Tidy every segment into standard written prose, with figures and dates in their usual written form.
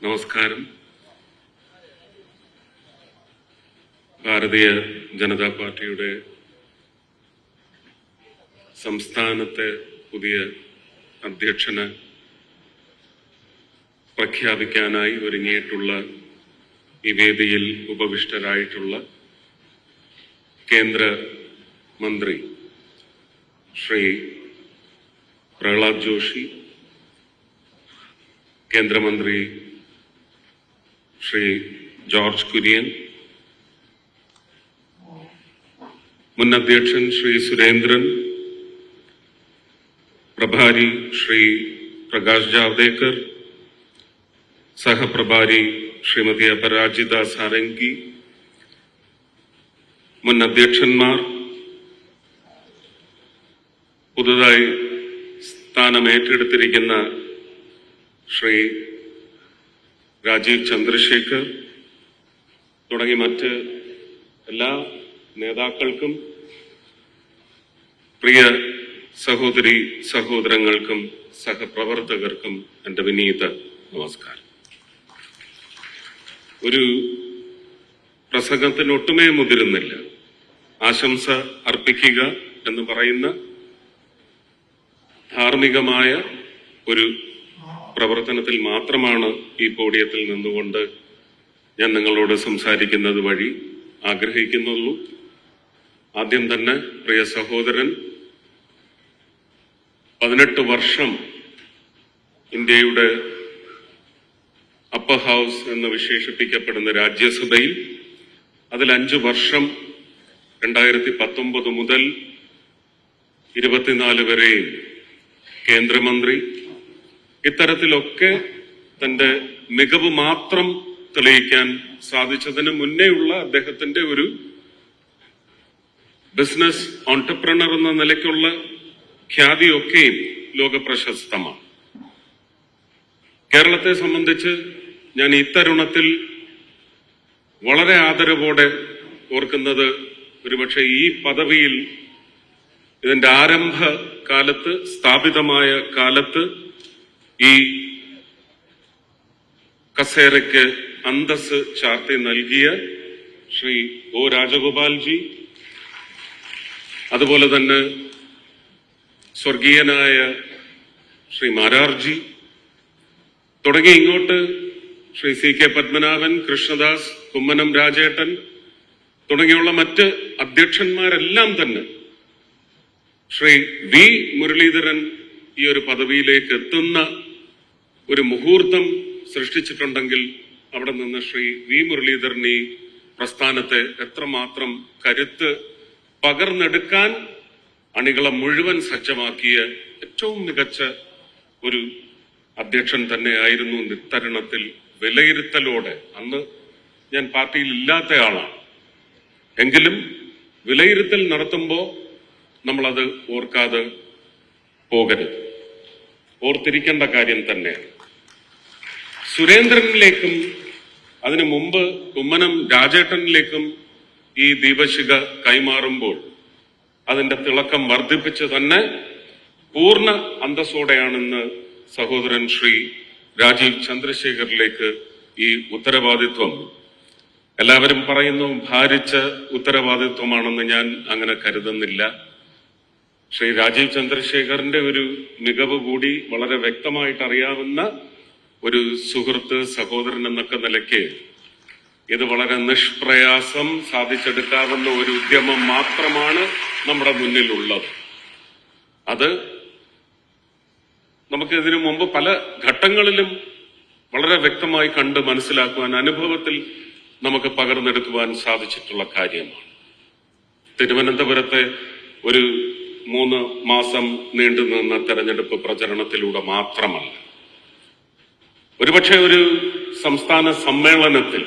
നമസ്കാരം. ഭാരതീയ ജനതാ പാർട്ടിയുടെ സംസ്ഥാനത്തെ പുതിയ അധ്യക്ഷനെ പ്രഖ്യാപിക്കാനായി ഒരുങ്ങിയിട്ടുള്ള ഈ വേദിയിൽ ഉപവിഷ്ടരായിട്ടുള്ള കേന്ദ്ര മന്ത്രി ശ്രീ പ്രഹ്ലാദ് ജോഷി, കേന്ദ്രമന്ത്രി ശ്രീ ജോർജ് കുര്യൻ, മുൻ അധ്യക്ഷൻ ശ്രീ സുരേന്ദ്രൻ, പ്രഭാരി ശ്രീ പ്രകാശ് ജാവ്ദേക്കർ, സഹപ്രഭാരി ശ്രീമതി അപരാജിത സാരംഗി, മുൻ അധ്യക്ഷന്മാർ, പുതുതായി സ്ഥാനമേറ്റെടുത്തിരിക്കുന്ന ശ്രീ രാജീവ് ചന്ദ്രശേഖർ തുടങ്ങി മറ്റ് എല്ലാ നേതാക്കൾക്കും പ്രിയ സഹോദരി സഹോദരങ്ങൾക്കും സഹപ്രവർത്തകർക്കും എന്റെ വിനീത നമസ്കാരം. ഒരു പ്രസംഗത്തിന് ഒട്ടുമേ മുതിരുന്നില്ല. ആശംസ അർപ്പിക്കുക എന്ന് പറയുന്ന ധാർമ്മികമായ ഒരു പ്രവർത്തനത്തിൽ മാത്രമാണ് ഈ പോഡിയത്തിൽ നിന്നുകൊണ്ട് ഞാൻ നിങ്ങളോട് സംസാരിക്കുന്നത് വഴി ആഗ്രഹിക്കുന്നുള്ളൂ. ആദ്യം തന്നെ പ്രിയ സഹോദരൻ 18 വർഷം ഇന്ത്യയുടെ അപ്പർ ഹൗസ് എന്ന് വിശേഷിപ്പിക്കപ്പെടുന്ന രാജ്യസഭയിൽ, അതിൽ 5 വർഷം 2019 മുതൽ 24 വരെയും കേന്ദ്രമന്ത്രി, ഇത്തരത്തിലൊക്കെ തന്റെ മികവ് മാത്രം തെളിയിക്കാൻ സാധിച്ചതിന് മുന്നേയുള്ള അദ്ദേഹത്തിന്റെ ഒരു ബിസിനസ് ഓൺടർപ്രണർ എന്ന നിലയ്ക്കുള്ള ഖ്യാതിയൊക്കെയും ലോകപ്രശസ്തമാണ്. കേരളത്തെ സംബന്ധിച്ച് ഞാൻ ഇത്തരുണത്തിൽ വളരെ ആദരവോടെ ഓർക്കുന്നത്, ഒരുപക്ഷെ ഈ പദവിയിൽ ഇതിന്റെ ആരംഭ കാലത്ത്, സ്ഥാപിതമായ കാലത്ത് ഈ കസേരയ്ക്ക് അന്തസ് ചാർത്തി നൽകിയ ശ്രീ ഒ രാജഗോപാൽജി, അതുപോലെ തന്നെ സ്വർഗീയനായ ശ്രീ മാരാർജി തുടങ്ങി ഇങ്ങോട്ട് ശ്രീ സി കെ പത്മനാഭൻ, കൃഷ്ണദാസ്, കുമ്മനം രാജേട്ടൻ തുടങ്ങിയുള്ള മറ്റ് അധ്യക്ഷന്മാരെല്ലാം തന്നെ ശ്രീ വി മുരളീധരൻ ഈ ഒരു പദവിയിലേക്ക് എത്തുന്ന ഒരു മുഹൂർത്തം സൃഷ്ടിച്ചിട്ടുണ്ടെങ്കിൽ അവിടെ നിന്ന് ശ്രീ വി മുരളീധരൻ ഈ പ്രസ്ഥാനത്തെ എത്രമാത്രം കരുത്ത് പകർന്നെടുക്കാൻ അണികളെ മുഴുവൻ സജ്ജമാക്കിയ ഏറ്റവും മികച്ച ഒരു അധ്യക്ഷൻ തന്നെയായിരുന്നു. ഇത്തരുണത്തിൽ വിലയിരുത്തലോടെ, അന്ന് ഞാൻ പാർട്ടിയിൽ ഇല്ലാത്ത ആളാണ്, എങ്കിലും വിലയിരുത്തൽ നടത്തുമ്പോൾ നമ്മളത് ഓർക്കാതെ പോകരുത്. ഓർത്തിരിക്കേണ്ട കാര്യം തന്നെയാണ്. സുരേന്ദ്രനിലേക്കും അതിനു മുമ്പ് കുമ്മനം രാജേട്ടനിലേക്കും ഈ ദീപശിഖ കൈമാറുമ്പോൾ അതിന്റെ തിളക്കം വർദ്ധിപ്പിച്ച് തന്നെ പൂർണ്ണ അന്തസ്സോടെയാണെന്ന് സഹോദരൻ ശ്രീ രാജീവ് ചന്ദ്രശേഖറിലേക്ക് ഈ ഉത്തരവാദിത്വം, എല്ലാവരും പറയുന്നു ഭാരിച്ച ഉത്തരവാദിത്വമാണെന്ന് ഞാൻ അങ്ങനെ കരുതുന്നില്ല. ശ്രീ രാജീവ് ചന്ദ്രശേഖറിന്റെ ഒരു മികവ് കൂടി വളരെ വ്യക്തമായിട്ട് അറിയാവുന്ന ഒരു സുഹൃത്ത്, സഹോദരൻ എന്നൊക്കെ നിലയ്ക്ക് ഇത് വളരെ നിഷ്പ്രയാസം സാധിച്ചെടുക്കാവുന്ന ഒരു ഉദ്യമം മാത്രമാണ് നമ്മുടെ മുന്നിലുള്ളത്. അത് നമുക്ക് ഇതിനു മുമ്പ് പല ഘട്ടങ്ങളിലും വളരെ വ്യക്തമായി കണ്ട് മനസ്സിലാക്കുവാൻ, അനുഭവത്തിൽ നമുക്ക് പകർന്നെടുക്കുവാൻ സാധിച്ചിട്ടുള്ള കാര്യമാണ്. തിരുവനന്തപുരത്തെ ഒരു 3 മാസം നീണ്ടുനിന്ന തെരഞ്ഞെടുപ്പ് പ്രചരണത്തിലൂടെ മാത്രമല്ല, ഒരുപക്ഷെ ഒരു സംസ്ഥാന സമ്മേളനത്തിൽ,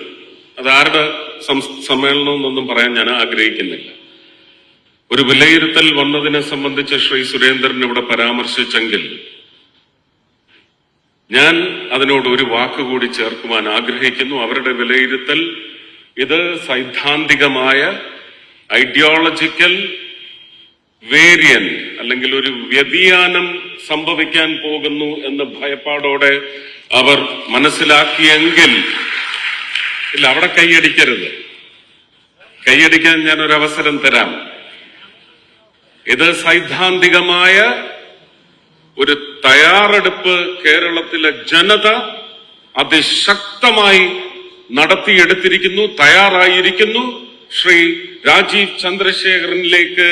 അതാരുടെ സമ്മേളനം എന്നൊന്നും പറയാൻ ഞാൻ ആഗ്രഹിക്കുന്നില്ല, ഒരു വിലയിരുത്തൽ വന്നതിനെ സംബന്ധിച്ച് ശ്രീ സുരേന്ദ്രൻ ഇവിടെ പരാമർശിച്ചെങ്കിൽ ഞാൻ അതിനോട് ഒരു വാക്കുകൂടി ചേർക്കുവാൻ ആഗ്രഹിക്കുന്നു. അവരുടെ വിലയിരുത്തൽ ഇത് സൈദ്ധാന്തികമായ ഐഡിയോളജിക്കൽ വേരിയന്റ് അല്ലെങ്കിൽ ഒരു വ്യതിയാനം സംഭവിക്കാൻ പോകുന്നു എന്ന് ഭയപ്പാടോടെ അവർ മനസ്സിലാക്കിയെങ്കിൽ ഇല്ല, അവിടെ കൈയടിക്കരുത്. കൈയടിക്കാൻ ഞാൻ ഒരു അവസരം തരാം. ഇത് സൈദ്ധാന്തികമായ ഒരു തയ്യാറെടുപ്പ് കേരളത്തിലെ ജനത അതിശക്തമായി നടത്തിയെടുത്തിരിക്കുന്നു, തയ്യാറായിരിക്കുന്നു. ശ്രീ രാജീവ് ചന്ദ്രശേഖരനിലേക്ക്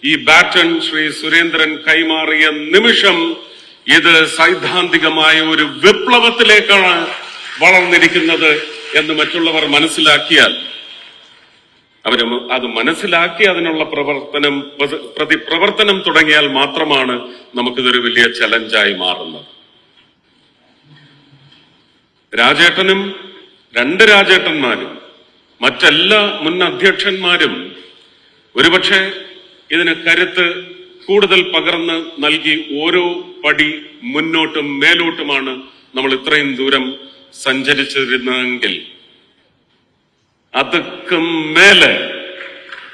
ഈ ബാറ്റൺ ശ്രീ സുരേന്ദ്രൻ കൈമാറിയ നിമിഷം ഇത് സൈദ്ധാന്തികമായ ഒരു വിപ്ലവത്തിലേക്കാണ് വളർന്നിരിക്കുന്നത് എന്ന് മറ്റുള്ളവർ മനസ്സിലാക്കിയാൽ, അവര് അത് മനസ്സിലാക്കി അതിനുള്ള പ്രതിപ്രവർത്തനം തുടങ്ങിയാൽ മാത്രമാണ് നമുക്കിതൊരു വലിയ ചലഞ്ചായി മാറുന്നത്. രാജേട്ടനും രണ്ട് രാജേട്ടന്മാരും മറ്റെല്ലാ മുൻ അധ്യക്ഷന്മാരും ഒരുപക്ഷെ ഇതിന് കരുത്ത് കൂടുതൽ പകർന്ന് നൽകി ഓരോ പടി മുന്നോട്ടും മേലോട്ടുമാണ് നമ്മൾ ഇത്രയും ദൂരം സഞ്ചരിച്ചിരുന്നതെങ്കിൽ അതുക്കും മേലെ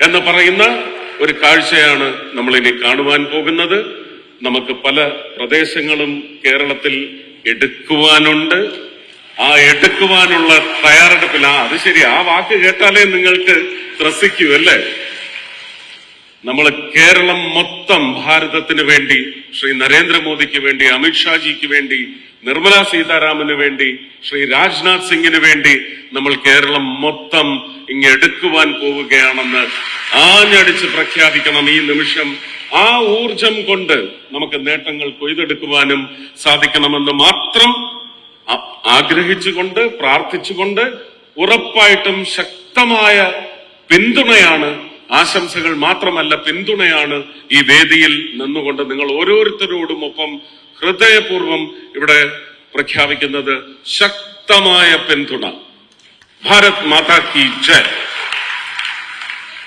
എന്ന് പറയുന്ന ഒരു കാഴ്ചയാണ് നമ്മൾ ഇനി കാണുവാൻ പോകുന്നത്. നമുക്ക് പല പ്രദേശങ്ങളും കേരളത്തിൽ എടുക്കുവാനുണ്ട്. ആ എടുക്കുവാനുള്ള തയ്യാറെടുപ്പിൽ അത് ശരി, ആ വാക്ക് കേട്ടാലേ നിങ്ങൾക്ക് ത്രസിക്കൂ അല്ലേ? നമ്മൾ കേരളം മൊത്തം ഭാരതത്തിന് വേണ്ടി, ശ്രീ നരേന്ദ്രമോദിക്ക് വേണ്ടി, അമിത്ഷാജിക്ക് വേണ്ടി, നിർമ്മല സീതാരാമന് വേണ്ടി, ശ്രീ രാജ്നാഥ് സിംഗിന് വേണ്ടി നമ്മൾ കേരളം മൊത്തം ഇങ്ങെടുക്കുവാൻ പോവുകയാണെന്ന് ആഞ്ഞടിച്ച് പ്രഖ്യാപിക്കണം ഈ നിമിഷം. ആ ഊർജം കൊണ്ട് നമുക്ക് നേട്ടങ്ങൾ കൊയ്തെടുക്കുവാനും സാധിക്കണമെന്ന് മാത്രം ആഗ്രഹിച്ചുകൊണ്ട്, പ്രാർത്ഥിച്ചുകൊണ്ട്, ഉറപ്പായിട്ടും ശക്തമായ പിന്തുണയാണ്, ആശംസകൾ മാത്രമല്ല പിന്തുണയാണ് ഈ വേദിയിൽ നിന്നുകൊണ്ട് നിങ്ങൾ ഓരോരുത്തരോടും ഒപ്പം ഹൃദയപൂർവ്വം ഇവിടെ പ്രഖ്യാപിക്കുന്നത്. ശക്തമായ പിന്തുണ. ഭാരത് മാതാ കി ജയ്.